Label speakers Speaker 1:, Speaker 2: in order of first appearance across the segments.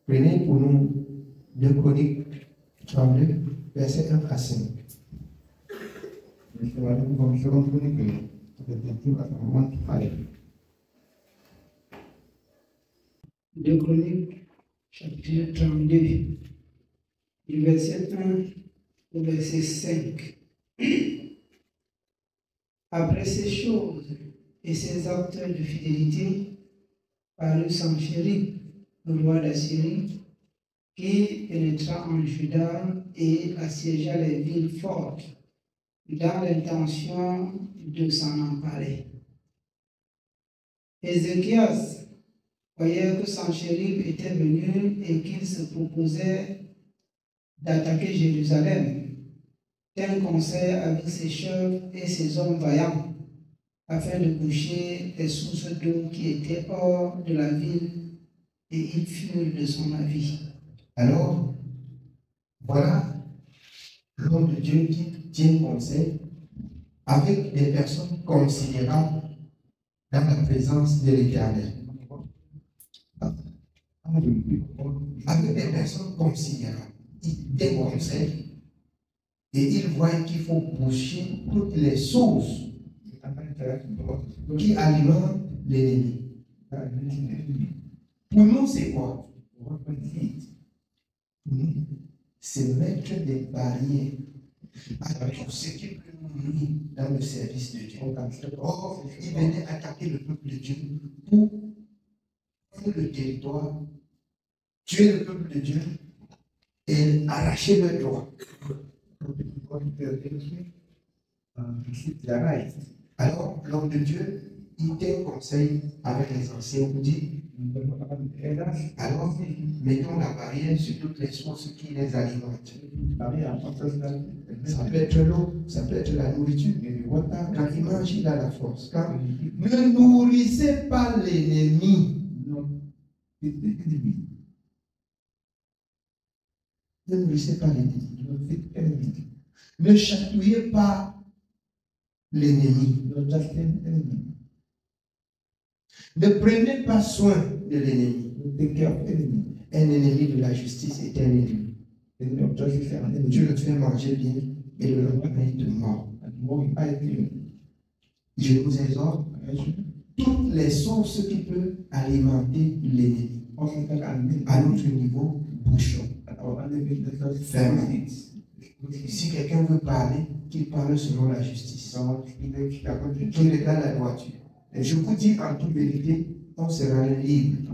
Speaker 1: Prenez pour nous 2 Chroniques 32, versets 1 à 5.
Speaker 2: Deux Chroniques, chapitre 32, du verset 1 au verset 5. Après ces choses et ces actes de fidélité, parut Sanchérib, le roi d'Assyrie, qui pénétra en Juda et assiégea les villes fortes, dans l'intention de s'en emparer. Ézéchias voyait que Sanchérib était venu et qu'il se proposait d'attaquer Jérusalem, tint conseil avec ses chefs et ses hommes vaillants, afin de boucher les sources d'eau qui étaient hors de la ville, et ils furent de son avis.
Speaker 1: Alors, voilà l'homme de Dieu qui tient conseil avec des personnes considérables dans la présence de l'Éternel. Avec des personnes considérables, il tient conseil et il voit qu'il faut boucher toutes les sources qui alimentent l'ennemi. Pour nous, c'est quoi? Pour nous, c'est mettre des barrières à tout ce qui peut nous nuire dans le service de Dieu. Or, il venait attaquer le peuple de Dieu pour prendre le territoire, tuer le peuple de Dieu et arracher leurs droits. Alors, l'homme de Dieu, il tient conseil avec les anciens pour dire, alors, mettons la barrière sur toutes les sources qui les alimentent. Ça peut être l'eau, ça peut être la nourriture. Quand il mange, il a la force. Ne nourrissez pas l'ennemi. Ne nourrissez pas l'ennemi. Ne chatouillez pas l'ennemi. Ne prenez pas soin de l'ennemi. Un ennemi de la justice est un ennemi. Tu le fais manger bien et le lendemain il te mord. Je vous exhorte, toutes les sources qui peuvent alimenter l'ennemi, à notre niveau, bouchons, fermons. Si quelqu'un veut parler, qu'il parle selon la justice, qu'il regarde la droiture. Et je vous dis en toute vérité, on sera libre.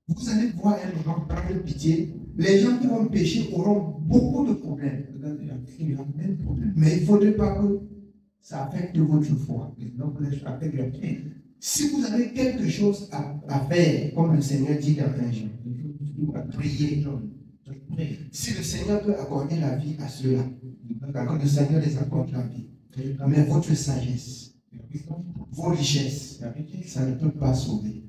Speaker 1: Vous allez voir un moment prendre pitié. Les gens qui vont pécher auront beaucoup de problèmes. Mais il ne faudrait pas que ça affecte votre foi. Si vous avez quelque chose à faire, comme le Seigneur dit dans un Jean, priez. Si le Seigneur peut accorder la vie à ceux-là, quand le Seigneur les accorde la vie, mais votre sagesse, vos richesses, ça ne peut pas sauver.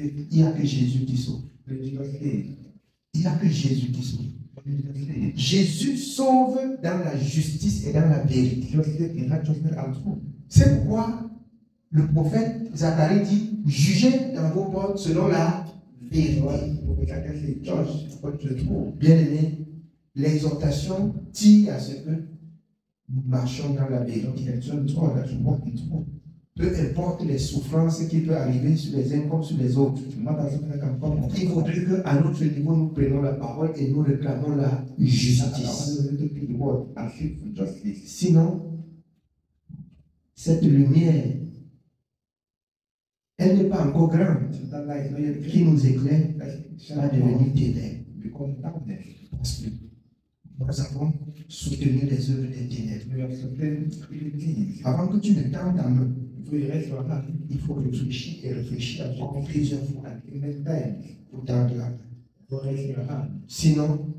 Speaker 1: Il n'y a que Jésus qui sauve. Il n'y a que Jésus qui sauve. Jésus sauve dans la justice et dans la vérité. C'est pourquoi le prophète Zacharie dit, jugez dans vos portes selon la vérité. Bien aimé, l'exhortation tire à ce que nous marchons dans la vérité. Peu importe les souffrances qui peuvent arriver sur les uns comme sur les autres. Il faudrait qu'à notre niveau, nous prenions la parole et nous réclamons la justice. Sinon, cette lumière, elle n'est pas encore grande, qui nous éclaire, va devenir ténèbres. Parce que nous avons soutenu les œuvres des ténèbres. Avant que tu ne tends ta main, il faut réfléchir et réfléchir encore plusieurs fois pour tendre la main. Sinon,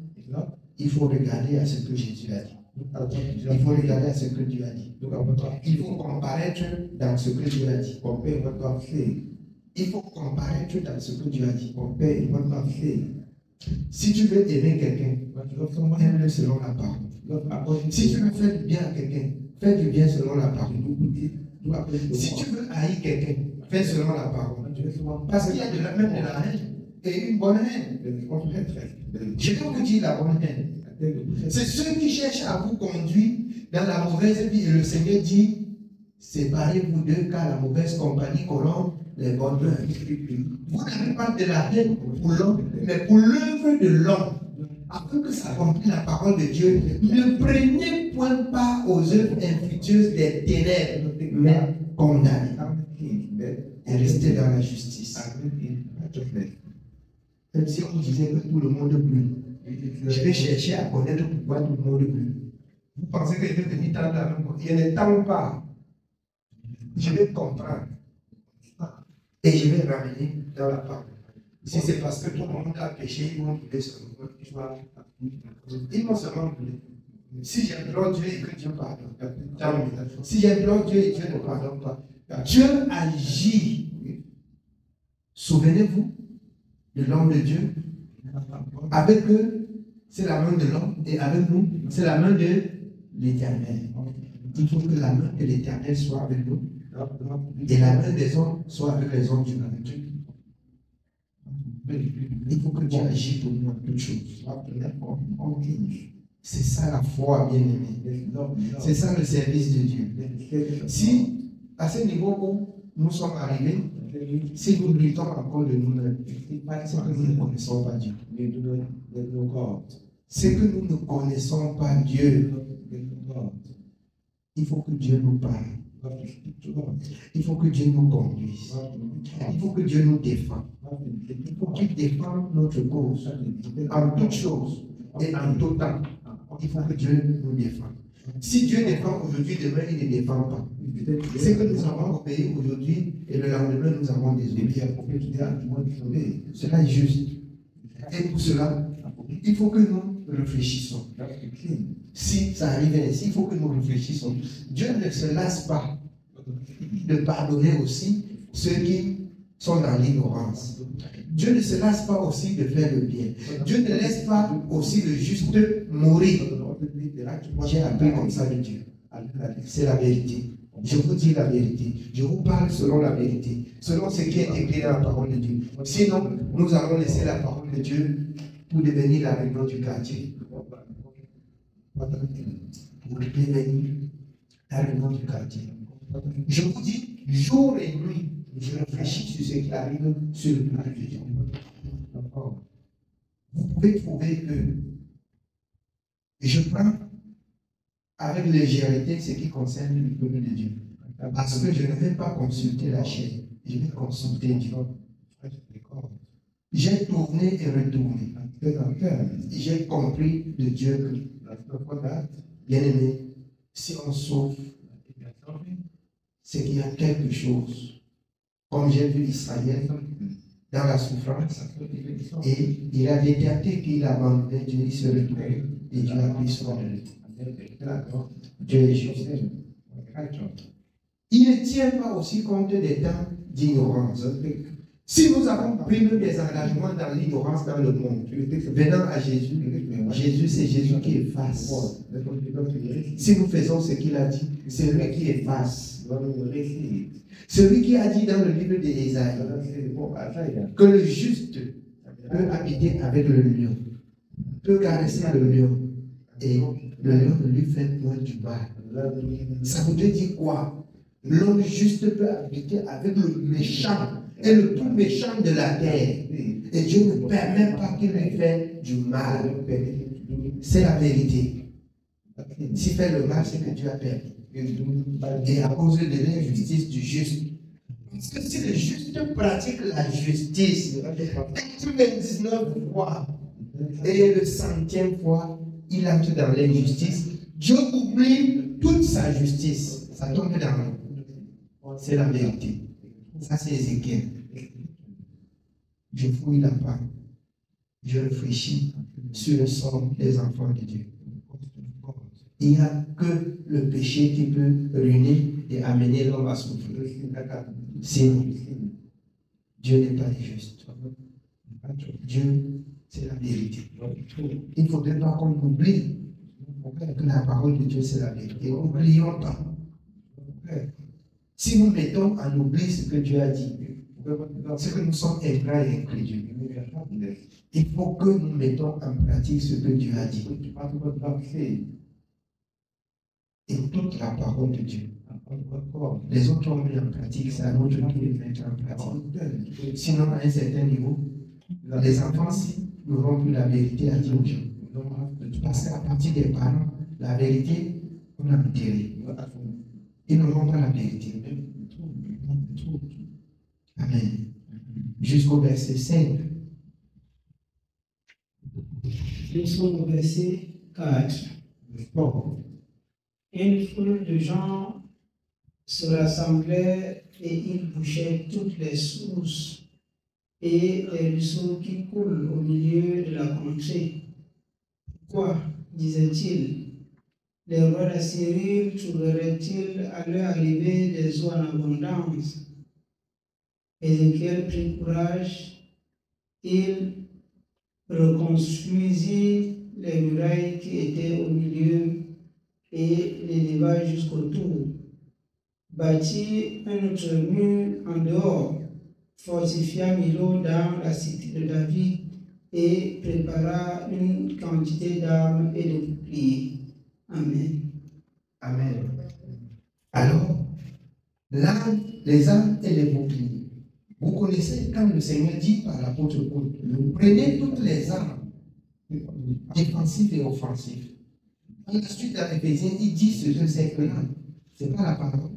Speaker 1: il faut regarder à ce que Jésus a dit. Il faut regarder à ce que Dieu a dit. Il faut comparaître dans ce que Dieu a dit. Il faut comparaître dans ce que Dieu a dit. Si tu veux aimer quelqu'un, aime-le selon la parole. Si tu veux faire du bien à quelqu'un, fais du bien selon la parole. Si tu veux haïr quelqu'un, Fais seulement la parole. Parce qu'il y a même de la haine et une bonne haine. Je vais vous dire la bonne haine. C'est ceux qui cherchent à vous conduire dans la mauvaise vie. Et le Seigneur dit, séparez-vous d'eux car la mauvaise compagnie corrompt les bonnes œuvres. Vous n'avez pas de la haine pour l'homme, mais pour l'œuvre de l'homme. Afin que ça accomplisse la parole de Dieu, ne prenez point part aux œuvres infructueuses des ténèbres, mais condamnez. Et restez dans la justice. Même si on disait que tout le monde brûle, je vais chercher à connaître pourquoi tout le monde brûle. Vous pensez que je vais venir tendre la même chose? Il ne tend pas. Je vais comprendre. Et je vais ramener dans la parole. Si c'est parce que tout le monde a péché, ils vont brûler ce moment. Ils vont seulement brûler. Si j'implore Dieu et que Dieu pardonne, si j'implore Dieu et Dieu ne pardonne pas, Dieu agit. Souvenez-vous de l'homme de Dieu. Avec eux, c'est la main de l'homme, et avec nous, c'est la main de l'Éternel. Il faut que la main de l'Éternel soit avec nous, et la main des hommes soit avec les hommes du monde. Il faut que Dieu agisse pour nous en toutes choses. C'est ça la foi, bien-aimée. C'est ça le service de Dieu. Si, à ce niveau où nous sommes arrivés, si nous luttons encore de nous-mêmes, c'est que nous ne connaissons pas Dieu. C'est que nous ne connaissons pas Dieu. Il faut que Dieu nous parle. Il faut que Dieu nous conduise. Il faut que Dieu nous défende. Il faut qu'il défende notre cause en toutes choses et en tout temps. Il faut que Dieu nous défende. Si Dieu défend aujourd'hui, demain, il ne défend pas. C'est que nous avons obéi aujourd'hui et le lendemain, nous avons désobéi. Cela est juste. Et pour cela, il faut que nous réfléchissons. Si ça arrive ainsi, il faut que nous réfléchissons. Dieu ne se lasse pas de pardonner aussi ceux qui sont dans l'ignorance. Dieu ne se lasse pas aussi de faire le bien. Dieu ne laisse pas aussi le juste mourir. J'ai appris comme ça de Dieu. C'est la vérité. Je vous dis la vérité. Je vous parle selon la vérité. Selon ce qui est écrit dans la parole de Dieu. Sinon, nous allons laisser la parole de Dieu pour devenir la réunion du quartier. Pour devenir la réunion du quartier. Je vous dis, jour et nuit, je réfléchis sur ce qui arrive sur le plan de Dieu. Vous pouvez trouver que je prends avec légèreté ce qui concerne le peuple de Dieu. Parce que je ne vais pas consulter la chaîne, je vais consulter Dieu. J'ai tourné et retourné. J'ai compris de Dieu que, bien aimé, si on souffre, c'est qu'il y a quelque chose. Comme j'ai vu Israël dans la souffrance, et il a détecté qu'il abandonnait Dieu, il se retournait, et Dieu a pris soin de lui. Dieu est juste. Il ne tient pas aussi compte des temps d'ignorance. Si nous avons pris des engagements dans l'ignorance dans le monde, venant à Jésus, Jésus c'est Jésus qui efface. Si nous faisons ce qu'il a dit, c'est lui qui efface. Celui qui a dit dans le livre d'Ésaïe que le juste peut habiter avec le lion, peut caresser le lion, et le lion ne lui fait point du mal. Ça voudrait dire quoi? L'homme juste peut habiter avec le méchant et le plus méchant de la terre. Et Dieu ne permet pas qu'il lui fasse du mal. C'est la vérité. S'il fait le mal, c'est que Dieu a permis. Et à cause de l'injustice du juste. Parce que si le juste pratique la justice, 99 fois, et le 100e fois, il entre dans l'injustice, Dieu oublie toute sa justice. Ça tombe dans l'eau. C'est la vérité. Ça, c'est Ézéchiel. Je fouille la parole. Je réfléchis sur le sort des enfants de Dieu. Il n'y a que le péché qui peut ruiner et amener l'homme à souffrir. Sinon, Dieu n'est pas injuste. Dieu, c'est la vérité. Il ne faudrait pas qu'on oublie que la parole de Dieu, c'est la vérité. N'oublions pas. Si nous mettons en oubli ce que Dieu a dit, c'est que nous sommes ingrats et incrédules. Il faut que nous mettons en pratique ce que Dieu a dit. Et toute la parole de Dieu. Les autres ont mis en pratique, c'est à notre tour de mettre en pratique. Sinon, à un certain niveau, les enfants n'auront plus la vérité à dire aux gens. Parce qu'à partir des parents, la vérité, on a enterré. Ils n'auront pas la vérité. Amen. Jusqu'au verset 5.
Speaker 2: Nous sommes au verset 4. Une foule de gens se rassemblait et ils bouchaient toutes les sources et les ruisseaux qui coulent au milieu de la contrée. Pourquoi, disait-il, les rois d'Assyrie trouveraient-ils à leur arrivée des eaux en abondance? Ézéchiel prit courage, il reconstruisit les murailles qui étaient au milieu et les leva jusqu'autour, bâtit un autre mur en dehors, fortifia Milo dans la cité de David et prépara une quantité d'armes et de boucliers. Amen.
Speaker 1: Amen. Alors, l'arme, les armes et les boucliers. Vous connaissez quand le Seigneur dit par l'apôtre Paul, prenez toutes les armes, défensives et offensives. Ensuite, dans Éphésiens, il dit ce que c'est que l'arme. Ce n'est pas la parole,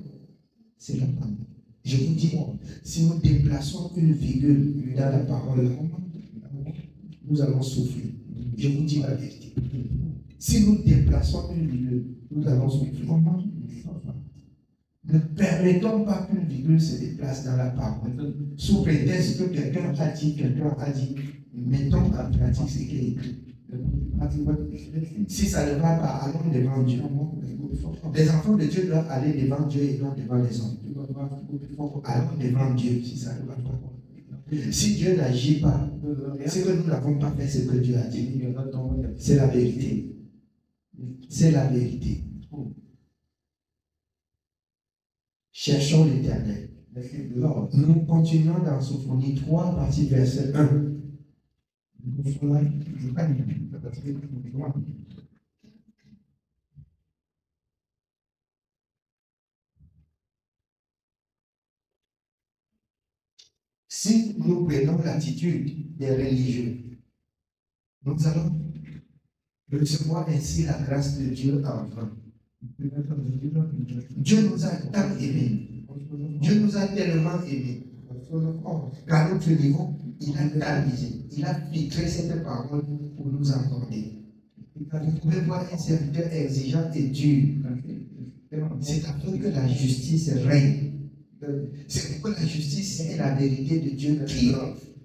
Speaker 1: c'est la parole. Je vous dis, si nous déplaçons une virgule dans la parole, nous allons souffrir. Je vous dis la vérité. Si nous déplaçons une virgule, nous allons souffrir. Ne permettons pas qu'une virgule se déplace dans la parole. Sous prétexte que quelqu'un a dit, mettons en pratique ce qui est écrit. Si ça ne va pas, allons devant Dieu. Les enfants de Dieu doivent aller devant Dieu et non devant les hommes. Allons devant Dieu si ça ne va pas. Si Dieu n'agit pas, c'est que nous n'avons pas fait ce que Dieu a dit. C'est la vérité. C'est la vérité. Cherchons l'Éternel. Nous continuons dans Sophonie 3, partie verset 1. Si nous prenons l'attitude des religieux, nous allons recevoir ainsi la grâce de Dieu en vain. Dieu nous a tant aimés. Dieu nous a tellement aimés. Qu'à notre niveau, il a tamisé. Il a filtré cette parole pour nous accorder. Vous pouvez voir un serviteur exigeant et dur. C'est afin que la justice règne. C'est pour que la justice et la vérité de Dieu triomphent.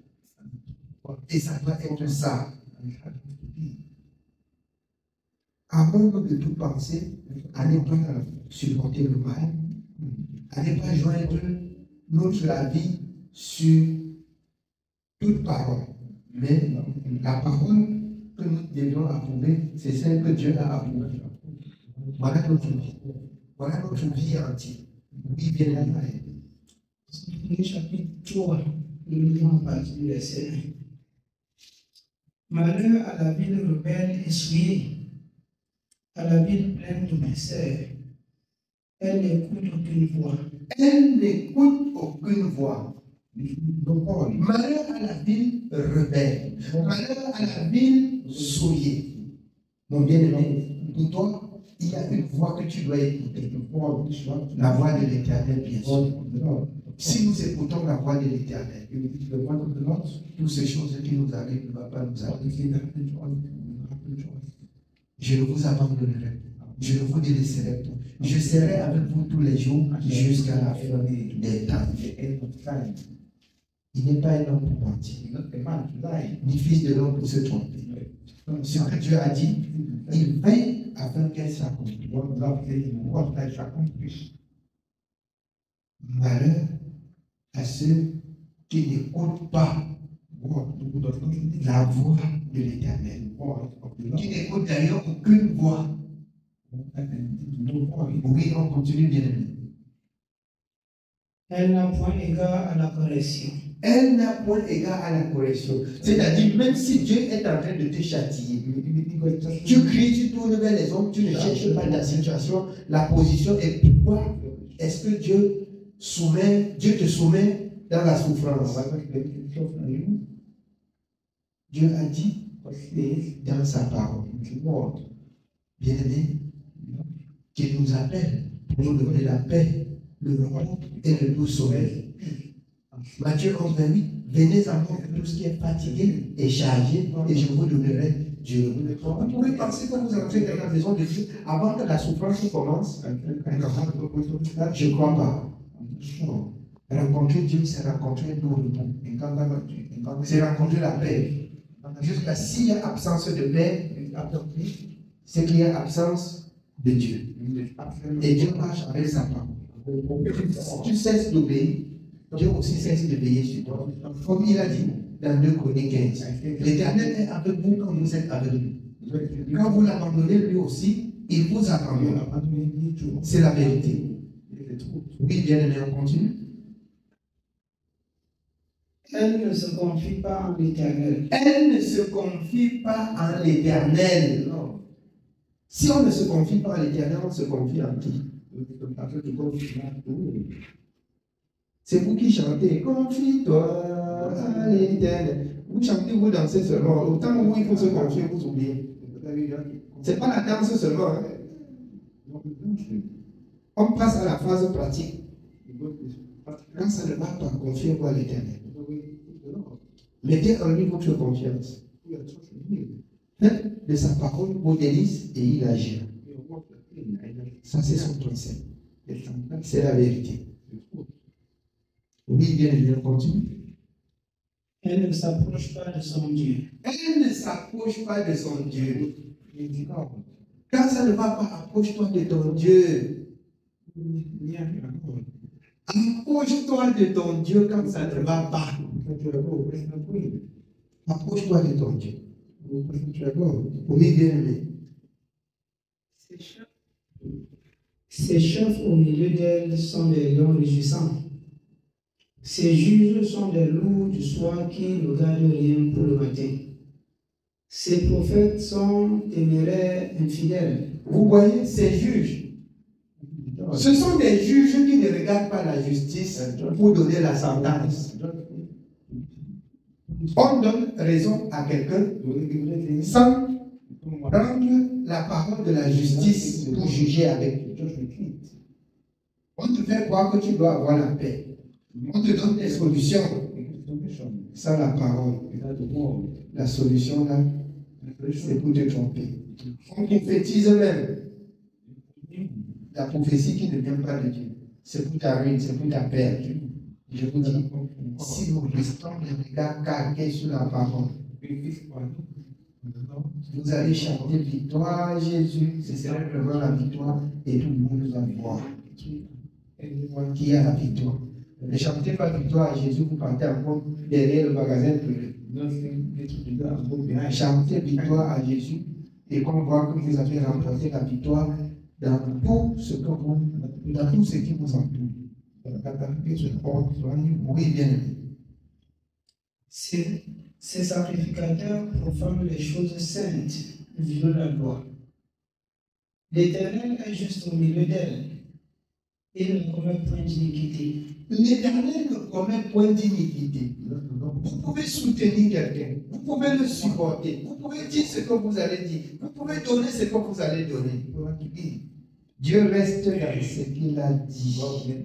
Speaker 1: Et ça doit être ça. Avant de tout penser, à ne pas supporter le mal, à ne pas joindre notre avis sur toute parole. Mais la parole que nous devions approuver, c'est celle que Dieu a approuvée. Voilà notre vie. Voilà notre vie entière. Oui, bien aimé.
Speaker 2: Chapitre 3, nous lisons à partir du verset 1. Malheur à la ville rebelle et souillée, à la ville pleine d'oppresseurs. Elle n'écoute aucune voix.
Speaker 1: Elle n'écoute aucune voix. Malheur à la ville rebelle. Malheur à la ville souillée. Mon bien-aimé, pour toi, il y a une voix que tu dois écouter. La voix de l'Éternel, bien sûr. Si nous écoutons la voix de l'Éternel, toutes ces choses qui nous arrivent ne vont pas nous arriver. Je ne vous abandonnerai. Je ne vous délaisserai pas. Je serai avec vous tous les jours jusqu'à la fin des temps. Il n'est pas un homme pour mentir, ni fils de l'homme pour se tromper. Ce que Dieu a dit, il veille afin qu'elle s'accomplisse. Malheur à ceux qui n'écoutent pas la voix de l'Éternel, qui n'écoutent d'ailleurs aucune voix. Oui, on continue bien aimé.
Speaker 2: Elle n'a point égard à la correction.
Speaker 1: Elle n'a point égard à la correction. C'est-à-dire, même si Dieu est en train de te châtier, tu cries, tu tournes vers les hommes, tu ne cherches pas la situation, la position, et pourquoi est-ce que Dieu te soumet dans la souffrance? Dieu a dit dans sa parole, bien-aimé, qu'il nous appelle pour nous donner la paix, le repos et le doux sommeil. Matthieu 11, 28, venez à moi tout ce qui est fatigué et chargé, et je vous donnerai Dieu. Vous pouvez penser que vous entrez dans la maison de Dieu avant que la souffrance commence. Je ne crois pas. Rencontrer Dieu, c'est rencontrer le repos. C'est rencontrer la paix. Jusqu'à s'il y a absence de paix, c'est qu'il y a absence de Dieu. Et Dieu marche avec sa parole. Si tu cesses d'obéir, Dieu aussi cesse de veiller sur toi. Comme il a dit dans 2 Chroniques 15, l'Éternel est avec vous quand vous êtes avec lui. Quand vous l'abandonnez, lui aussi, il vous abandonne. C'est la vérité. Oui, bien aimé, on continue.
Speaker 2: Elle ne se confie pas en l'Éternel.
Speaker 1: Elle ne se confie pas en l'Éternel. Si on ne se confie pas en l'Éternel, on se confie en qui? C'est vous qui chantez, confie-toi à l'Éternel. Vous chantez, vous dansez seulement. Au temps où il faut se confier, vous oubliez. Ce n'est pas la danse seulement. Hein. On passe à la phase pratique. Quand ça ne va pas, confiez-vous à l'Éternel. Mettez en lui votre confiance. Faites de sa parole vos délices et il agira. Ça, c'est son principe. C'est la vérité. Oui, bien évidemment, continue.
Speaker 2: Elle ne s'approche pas de son Dieu.
Speaker 1: Elle ne s'approche pas de son Dieu. Quand ça ne va pas, approche-toi de ton Dieu. Approche-toi de ton Dieu quand ça ne va pas. Approche-toi de ton Dieu. Oui, bien aimé.
Speaker 2: Ses chefs au milieu d'elle sont des lions rugissants. Ses juges sont des loups du soir qui ne gardent rien pour le matin. Ses prophètes sont téméraires infidèles.
Speaker 1: Vous voyez, ces juges, ce sont des juges qui ne regardent pas la justice pour donner la sentence. On donne raison à quelqu'un sans prendre la parole de la justice pour juger avec. On te fait croire que tu dois avoir la paix. On te donne des solutions sans la parole. La solution là, c'est pour te tromper. On prophétise même. La prophétie qui ne vient pas de Dieu, c'est pour ta ruine, c'est pour ta perte. Je vous dis, si nous restons les regards cargués sur la parole, vous allez chanter victoire Jésus, ce serait vraiment la victoire et tout le monde va voir qui a la victoire. Ne chantez pas victoire à Jésus, vous partez encore derrière le magasin privé. Chantez victoire à Jésus et qu'on voit que vous avez remporté la victoire dans tout ce qui vous entoure. Oui, bien aimé.
Speaker 2: Ces sacrificateurs profanent les choses saintes, violent la loi. L'Éternel est juste au milieu d'elle. Il ne commet point d'iniquité.
Speaker 1: L'Éternel ne commet point d'iniquité. Vous pouvez soutenir quelqu'un, vous pouvez le supporter, vous pouvez dire ce que vous allez dire, vous pouvez donner ce que vous allez donner. Dieu reste dans ce qu'il a dit.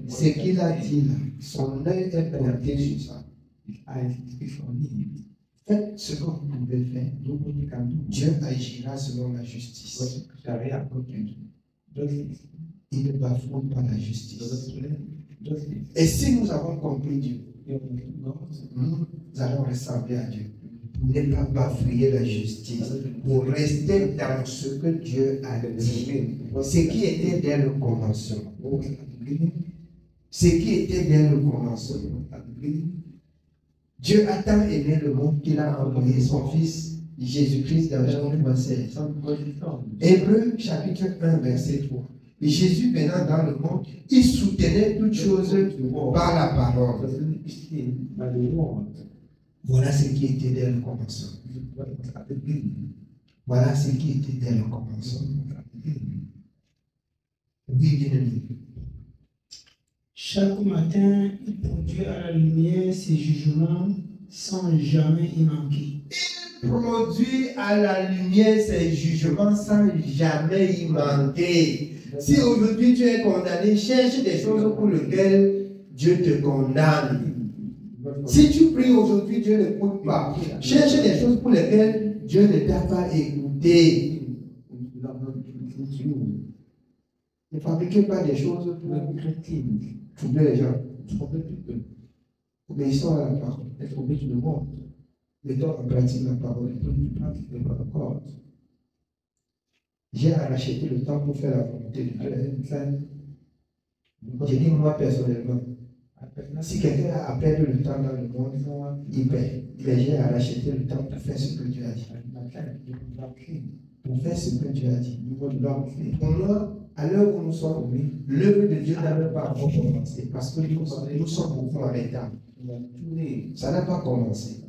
Speaker 1: Ce qu'il a dit là, son œil est porté sur ça. Faites ce que vous pouvez faire. Dieu agira selon la justice. Il ne bafoue pas la justice. Et si nous avons compris Dieu, nous allons ressembler à Dieu. Ne pas bafouiller la justice, pour rester dans ce que Dieu a dit, ce qui était dès le commencement. Ce qui était dès le commencement. Dieu a tant aimé le monde qu'il a envoyé son Fils Jésus-Christ dans Jean 3,16. Hébreux chapitre 1, verset 3. Jésus venant dans le monde, il soutenait toutes choses par la parole. Voilà ce qui était dès le commencement. Voilà ce qui était dès le commencement. Oui, bien aimé.
Speaker 2: Chaque matin, il produit à la lumière ses jugements sans jamais y manquer.
Speaker 1: Produit à la lumière ses jugements sans jamais y manquer. Si aujourd'hui tu es condamné, cherche des choses pour lesquelles Dieu te condamne. Si tu pries aujourd'hui, Dieu n'écoute pas. Cherche des choses pour lesquelles Dieu ne t'a pas écouté. Ne fabriquez pas des choses pour troubler les gens. Obéissons à la parole. Mettons en pratique la parole. J'ai à racheter le temps pour faire la volonté de Dieu. J'ai dit moi personnellement, si quelqu'un a perdu le temps dans le monde, il perd. Mais j'ai à racheter le temps pour faire ce que Dieu a dit. Pour faire ce que Dieu a dit. Pour moi, à l'heure où nous sommes, l'œuvre de Dieu n'a même pas encore commencé. Parce que nous sommes beaucoup en retard. Ça n'a pas commencé.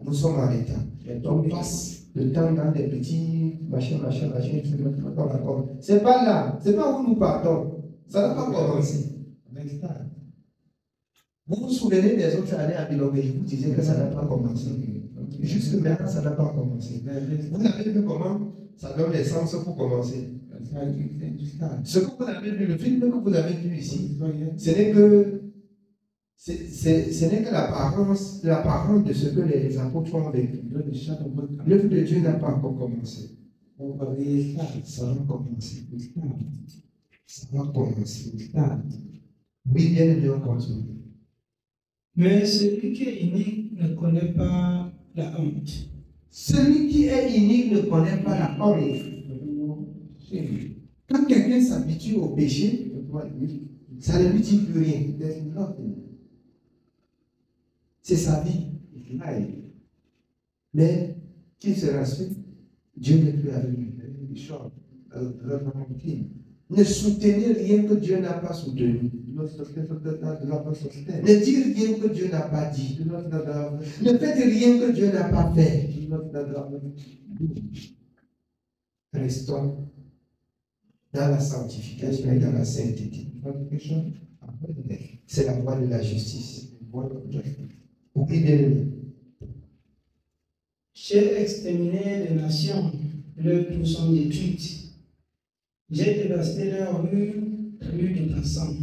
Speaker 1: Nous sommes en retard. On passe le temps dans des petits machins. C'est pas là. C'est pas où nous partons. Ça n'a pas commencé. Vous vous souvenez des autres années à Bilongé, je vous disais que ça n'a pas commencé. Jusque maintenant, ça n'a pas commencé. Vous avez vu comment ça donne l'essence pour commencer. Ce que vous avez vu, le film que vous avez vu ici, ce n'est que l'apparence de ce que les apôtres ont vécu. L'œuvre de Dieu n'a pas encore commencé. Ça va commencer. Ça va commencer. Oui, bien aimé, on continue.
Speaker 2: Mais celui qui est unique ne connaît pas la honte.
Speaker 1: Celui qui est unique ne connaît pas la honte. Quand quelqu'un s'habitue au péché, ça ne lui dit plus rien. C'est sa vie. Mais qu'il se rassure, Dieu n'est plus avec lui. Ne soutenez rien que Dieu n'a pas soutenu. Ne dites rien que Dieu n'a pas dit. Ne faites rien que Dieu n'a pas fait. Restons dans la sanctification et dans la sainteté. C'est la voie de la justice. Oui, bien aimé.
Speaker 2: J'ai exterminé les nations, leurs tours sont détruites. J'ai dévasté leurs rues, plus de passants.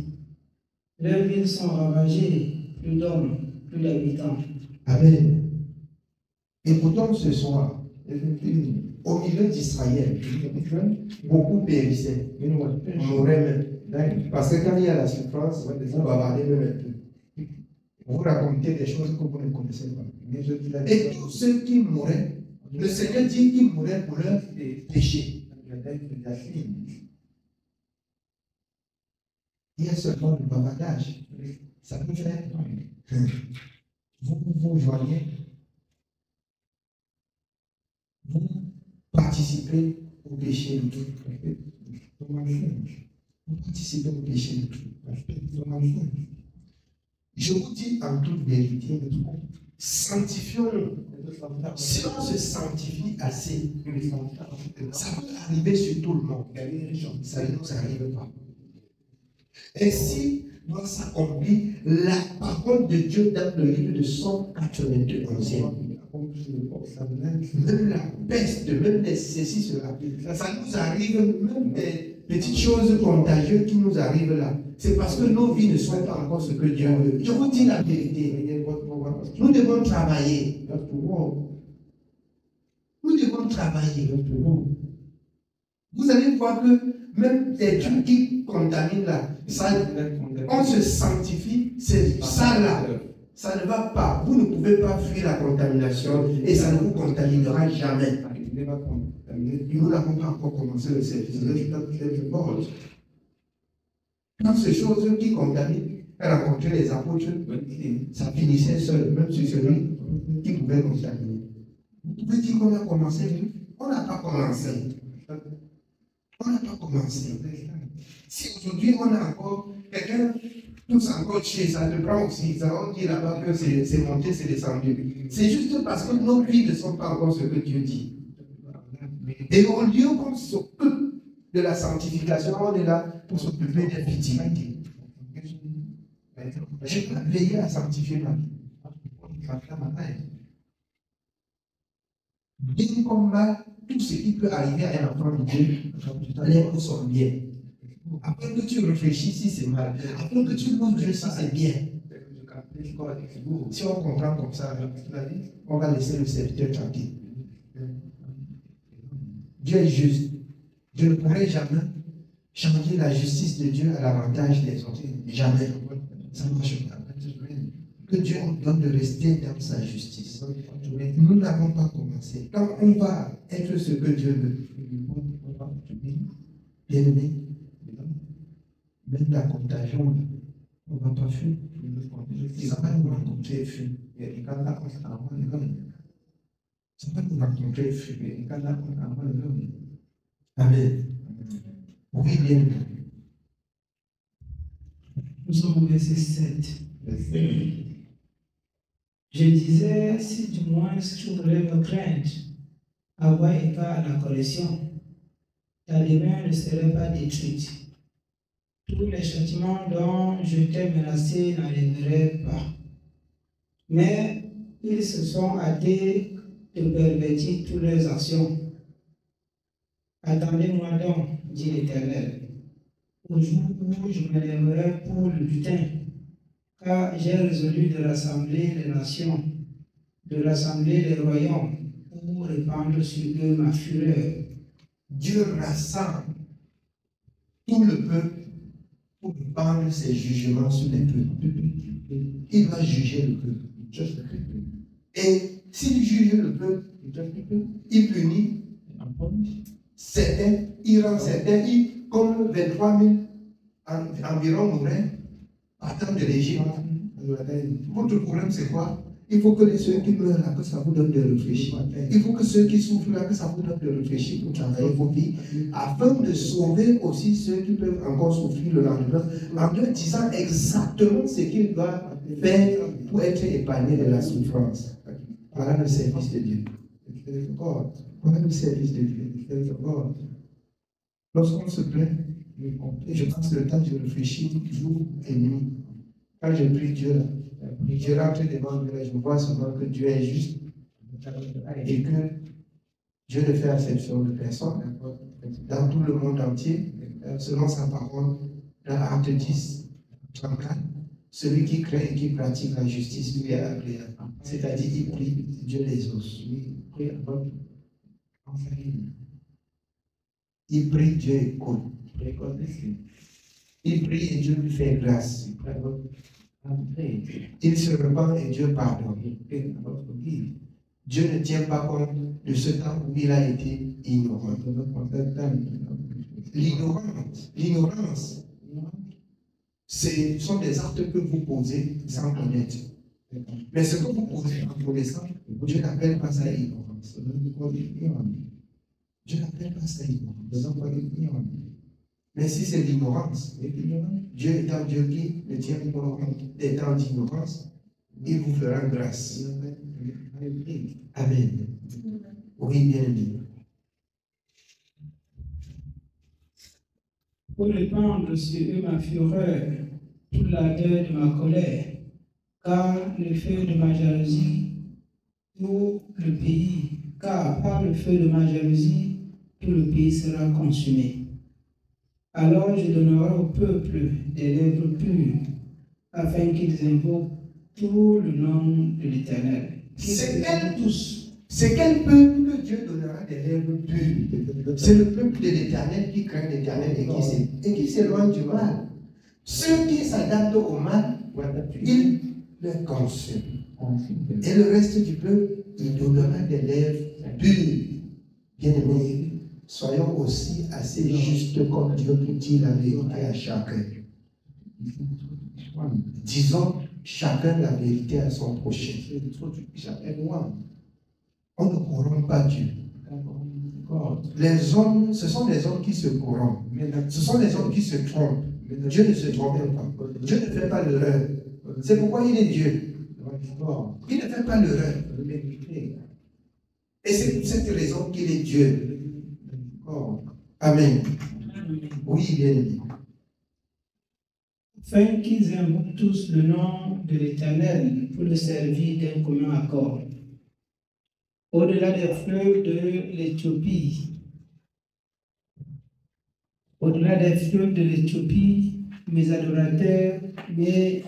Speaker 2: Leurs villes sont ravagées, plus d'hommes, plus d'habitants.
Speaker 1: Amen. Écoutons ce soir, au milieu d'Israël, beaucoup périssaient, mouraient même. Parce que quand il y a la souffrance, vous bavardez même un peu. Vous racontez des choses que vous ne connaissez pas. Et tous ceux qui mouraient, le Seigneur dit qu'ils mouraient pour leurs péchés. Il y a seulement le bavardage. Ça peut faire. Vous vous joignez. Vous participez au péché de tout. Vous participez au péché de tout. Je vous dis en toute vérité, sanctifions-nous. Si on se sanctifie assez, ça peut arriver sur tout le monde. Ça ne nous arrive pas. Ainsi doit s'accomplir la parole de Dieu dans le livre de Somme 91. Même la peste, même les ceci, cela. Ça nous arrive, même des petites choses contagieuses qui nous arrivent là. C'est parce que nos vies ne sont pas encore ce que Dieu veut. Je vous dis la vérité. Nous devons travailler. Nous devons travailler. Vous allez voir que même des trucs qui contaminent là, ça, on se sanctifie, c'est ça là. Ça ne va pas. Vous ne pouvez pas fuir la contamination et ça ne vous contaminera jamais. Nous n'avons pas encore commencé le service. Quand ces choses qui contaminent rencontraient les apôtres, ça finissait seul, même sur celui qui pouvait contaminer. Vous pouvez dire qu'on a commencé, on n'a pas commencé. On n'a pas commencé. Si aujourd'hui on a encore quelqu'un, tous encore chez ça, te prend aussi, ça, on dit là-bas que c'est monté, c'est descendu. C'est juste parce que nos vies ne sont pas encore ce que Dieu dit. Et au lieu qu'on s'occupe de la sanctification, on est là pour s'occuper des victimités. Je vais veiller à sanctifier ma vie. Bien combat tout ce qui peut arriver à un enfant de Dieu, les mots sont bien. Après que tu réfléchis si c'est mal, après que tu loues Dieu si c'est bien. Si on comprend comme ça, on va laisser le serviteur tranquille. Dieu est juste. Je ne pourrai jamais changer la justice de Dieu à l'avantage des autres. Jamais. Ça ne marche pas. Que Dieu nous donne de rester dans sa justice. Nous n'avons pas commencé. Quand on va être ce que Dieu veut, bien aimé, même la contagion, on ne va pas fuir. Ça va nous rencontrer fuir. Ça va nous rencontrer fuir. Amen. Oui, bien aimé.
Speaker 2: Nous sommes au verset 7. Je disais, si du moins tu voulais me craindre, avoir égard à la collection, ta demeure ne serait pas détruite. Tous les châtiments dont je t'ai menacé n'arriveraient pas. Mais ils se sont hâtés de pervertir toutes leurs actions. Attendez-moi donc, dit l'Éternel, au jour où je me lèverai pour le butin, car j'ai résolu de rassembler les nations, de rassembler les royaumes, pour répandre sur eux ma fureur.
Speaker 1: Dieu rassemble tout le peuple pour répandre ses jugements sur les peuples. Il va juger le peuple. Et s'il juge le peuple, il punit certains, il rend certains, comme 23 000 environ mouraient partant de l'Égypte. Votre problème, c'est quoi? Il faut que ceux qui meurent là, que ça vous donne de réfléchir. Il faut que ceux qui souffrent là, que ça vous donne de réfléchir pour travailler vos vies, afin de sauver aussi ceux qui peuvent encore souffrir le lendemain, en leur disant exactement ce qu'ils doivent faire pour être épargnés de la souffrance. Voilà le service de Dieu. Voilà le service de Dieu. Lorsqu'on se plaint, je passe le temps, je réfléchis jour et nuit. Quand je prie Dieu, je rentre devant Dieu, je vois souvent que Dieu est juste et que Dieu ne fait exception de personne. Dans tout le monde entier, selon sa parole, dans Acte 10, 34, celui qui craint et qui pratique la justice lui est agréable. C'est-à-dire, il prie, Dieu les ose. Il prie, Dieu écoute. Il prie et Dieu lui fait grâce. Il se repent et Dieu pardonne. Dieu ne tient pas compte de ce temps où il a été ignorant. L'ignorance, ce sont des actes que vous posez sans connaître. Mais ce que vous posez en connaissant, Dieu n'appelle pas ça ignorance. Dieu n'appelle pas ça ignorance. Mais si c'est l'ignorance, Dieu étant Dieu qui ne tient pas compte des temps d'ignorance, il vous fera grâce. Amen. Oui, bien aimé.
Speaker 2: Pour répandre sur eux ma fureur, toute l'ardeur de ma colère, car le feu de ma jalousie, tout le pays, car par le feu de ma jalousie, tout le pays sera consumé. Alors je donnerai au peuple des lèvres pures, afin qu'ils invoquent tout le nom de l'Éternel.
Speaker 1: C'est quel peuple que Dieu donnera des lèvres pures? C'est le peuple de l'Éternel qui craint l'Éternel et qui s'éloigne du mal. Ceux qui s'adaptent au mal, il les consume. Et le reste du peuple, il donnera des lèvres pures. Bien-aimés, soyons aussi assez justes comme Dieu pour dire la vérité à chacun. Disons chacun la vérité à son prochain. On ne corrompt pas Dieu. Les hommes, ce sont les hommes qui se corrompent. Ce sont les hommes qui se trompent. Dieu ne se trompe pas. Dieu ne fait pas l'erreur. C'est pourquoi il est Dieu. Il ne fait pas l'erreur. Et c'est pour cette raison qu'il est Dieu. Amen. Oui, bien aimé.
Speaker 2: Afin qu'ils invoquent tous le nom de l'Éternel pour le servir d'un commun accord. Au-delà des fleuves de l'Éthiopie, mes adorateurs, mes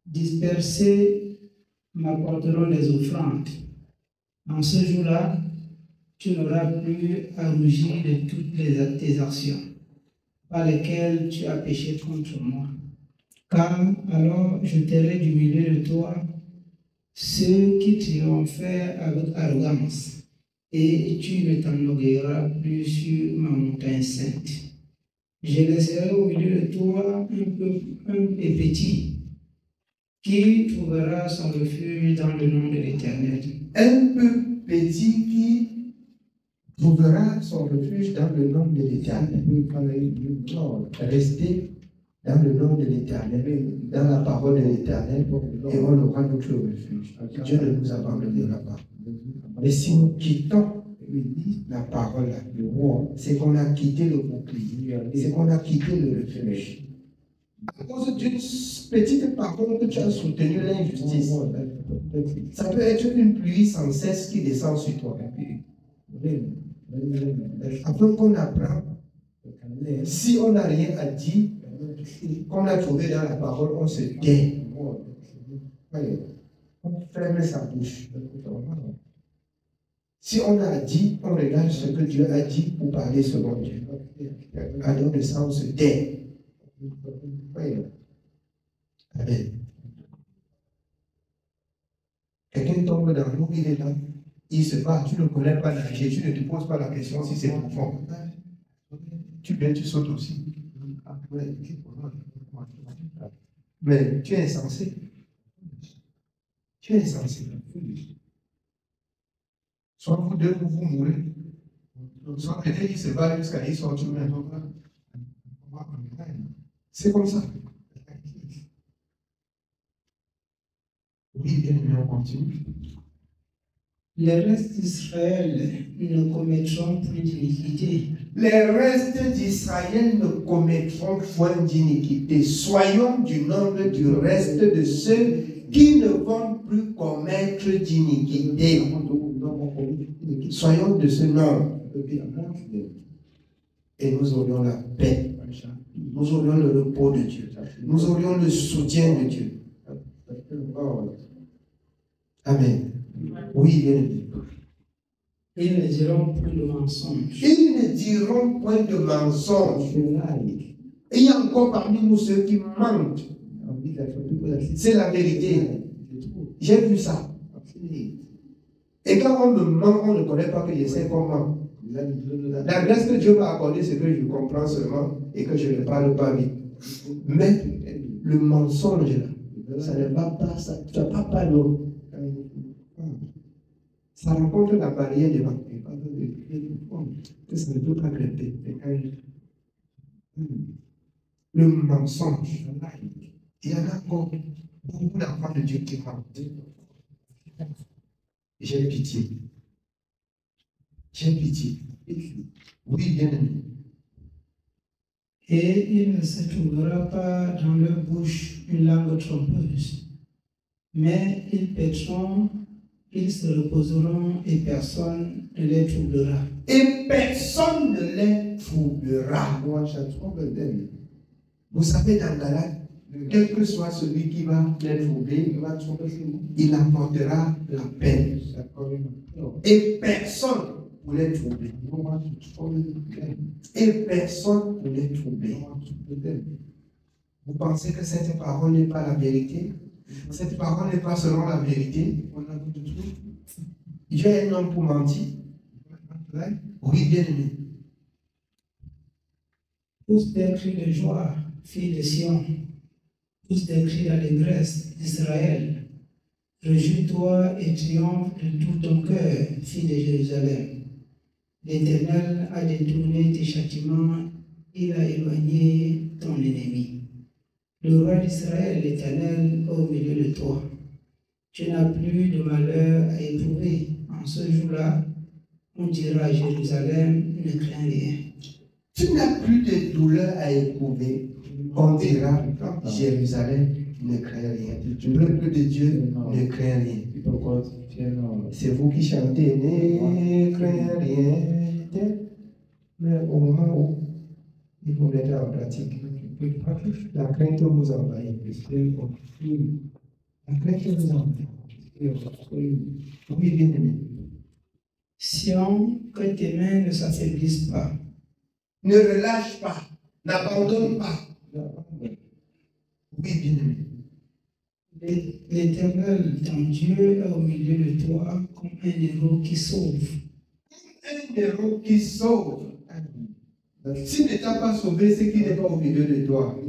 Speaker 2: dispersés m'apporteront des offrandes. En ce jour-là, tu n'auras plus à rougir de toutes tes actions par lesquelles tu as péché contre moi. Car alors je tairai du milieu de toi ceux qui triomphaient avec arrogance, et tu ne t'enorgueilleras plus sur ma montagne sainte. Je laisserai au milieu de toi un petit qui trouvera son refuge dans le nom de l'Éternel.
Speaker 1: Un peu petit qui trouvera son refuge dans le nom de l'Éternel. Restez dans le nom de l'Éternel, dans la parole de l'Éternel, et on aura notre refuge. Dieu ne nous abandonnera pas. Mais si nous quittons la parole, c'est qu'on a quitté le bouclier, c'est qu'on a quitté le refuge. À cause d'une petite parole que tu as soutenue l'injustice, ça peut être une pluie sans cesse qui descend sur toi. Afin qu'on apprend, si on n'a rien à dire, qu'on a trouvé dans la parole, on se tait. On ferme sa bouche. Si on a dit, on regarde ce que Dieu a dit pour parler selon Dieu. Alors de ça, on se tait. Amen. Quelqu'un tombe dans l'eau, il est là, il se bat, tu ne connais pas nager, tu ne te poses pas la question si c'est profond. Tu viens, tu sautes aussi. Mais tu es insensé. Tu es insensé. Soit vous deux, vous mourrez. Soit quelqu'un qui se bat jusqu'à y sortir. C'est comme ça. Oui, bien, mais on continue.
Speaker 2: Les restes d'Israël ne commettront plus d'iniquité.
Speaker 1: Les restes d'Israël ne commettront point d'iniquité. Soyons du nombre du reste de ceux qui ne vont plus commettre d'iniquité. Soyons de ce nombre. Et nous aurions la paix. Nous aurions le repos de Dieu. Nous aurions le soutien de Dieu. Amen. Oui, bien aimé.
Speaker 2: Ils ne diront plus de mensonges.
Speaker 1: Ils ne diront point de mensonges. Et il y a encore parmi nous ceux qui mentent. C'est la vérité. J'ai vu ça. Et quand on me ment, on ne connaît pas que je sais comment. La grâce que Dieu m'a accordée, c'est que je comprends seulement et que je ne parle pas vite. Mais le mensonge, là, ça ne va pas, ça ne va pas l'eau. Ça rencontre la barrière devant. Que ça ne peut pas grimper. Le mensonge. Il y en a encore beaucoup d'enfants de Dieu qui mentent. J'ai pitié. J'ai pitié. Oui, bien aimé.
Speaker 2: Et il ne se trouvera pas dans leur bouche une langue trompeuse. Mais ils pécheront, ils se reposeront et personne ne les troublera.
Speaker 1: Et personne ne les troublera. Vous savez, dans Galate, quel que soit celui qui va les troubler, il apportera la paix. Et personne ne les troubler. Et personne ne les troubler. Vous pensez que cette parole n'est pas la vérité? Cette parole n'est pas selon la vérité? Dieu est un homme pour mentir? Oui, bien aimé.
Speaker 2: Tous des cris de joie, filles de Sion, tous des cris d'allégresse d'Israël. Réjouis-toi et triomphe de tout ton cœur, fille de Jérusalem. L'Éternel a détourné tes châtiments, il a éloigné ton ennemi. Le roi d'Israël, l'Éternel, est au milieu de toi. Tu n'as plus de malheur à éprouver. En ce jour-là, on dira à Jérusalem, ne crains rien.
Speaker 1: Tu n'as plus de douleur à éprouver. On dira, Jérusalem, ne crains rien. Le peuple de Dieu ne craint rien. C'est vous qui chantez, ne crains rien. Mais au moment où il faut mettre en pratique, la crainte vous envahit. La crainte vous envahit. Oui, bien aimé.
Speaker 2: Sion, que tes mains ne s'affaiblissent pas.
Speaker 1: Ne relâche pas, n'abandonne pas. Oui, bien aimé.
Speaker 2: L'Éternel, ton Dieu, est au milieu de toi comme un héros qui sauve.
Speaker 1: Un héros qui sauve. S'il ne t'a pas sauvé, c'est qu'il n'est pas au milieu de toi.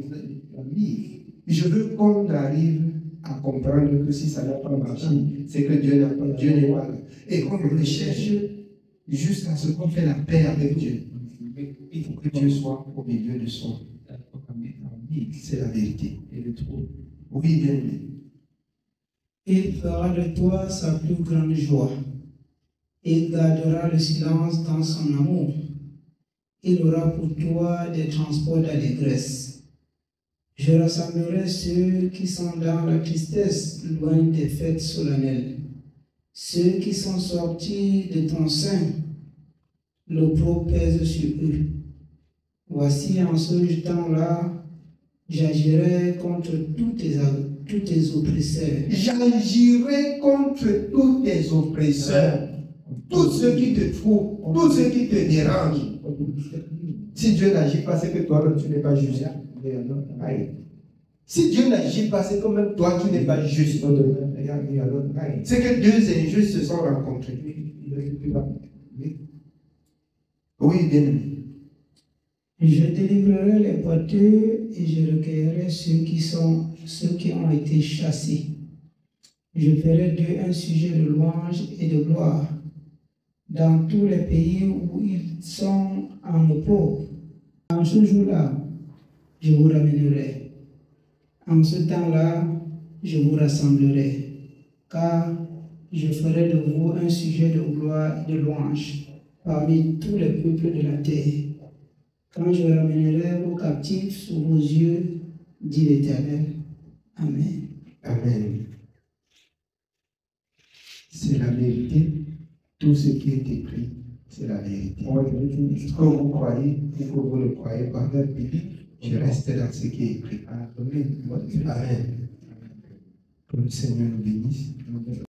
Speaker 1: Je veux qu'on arrive à comprendre que si ça n'a pas marché, c'est que Dieu n'est pas là. Et qu'on recherche jusqu'à ce qu'on fait la paix avec Dieu. Il faut que Dieu soit au milieu de son. C'est la vérité. Oui, bien aimé.
Speaker 2: Il fera de toi sa plus grande joie. Il gardera le silence dans son amour. Il aura pour toi des transports d'allégresse. Je rassemblerai ceux qui sont dans la tristesse, loin des fêtes solennelles. Ceux qui sont sortis de ton sein, l'opprobre pèse sur eux. Voici en ce temps-là, j'agirai contre tous tes oppresseurs.
Speaker 1: J'agirai contre tous tes oppresseurs. Tous ceux qui te trouvent, tous ceux qui te dérangent. Si Dieu n'agit pas, c'est que toi-même tu n'es pas juste. Si Dieu n'agit pas, c'est que même toi tu n'es pas juste. C'est que deux injustes se sont rencontrés. Oui, bien aimé.
Speaker 2: Je délivrerai les boiteux et je recueillerai ceux qui ont été chassés. Je ferai d'eux un sujet de louange et de gloire dans tous les pays où ils sont en opprobre. En ce jour-là, je vous ramènerai. En ce temps-là, je vous rassemblerai, car je ferai de vous un sujet de gloire et de louange parmi tous les peuples de la terre. Quand je ramènerai vos captifs sous vos yeux, dit l'Éternel. Amen.
Speaker 1: Amen. C'est la vérité. Tout ce qui est écrit, c'est la vérité. Ce que vous croyez ou que vous ne croyez pas, je reste dans ce qui est écrit. Amen. Que le Seigneur nous bénisse.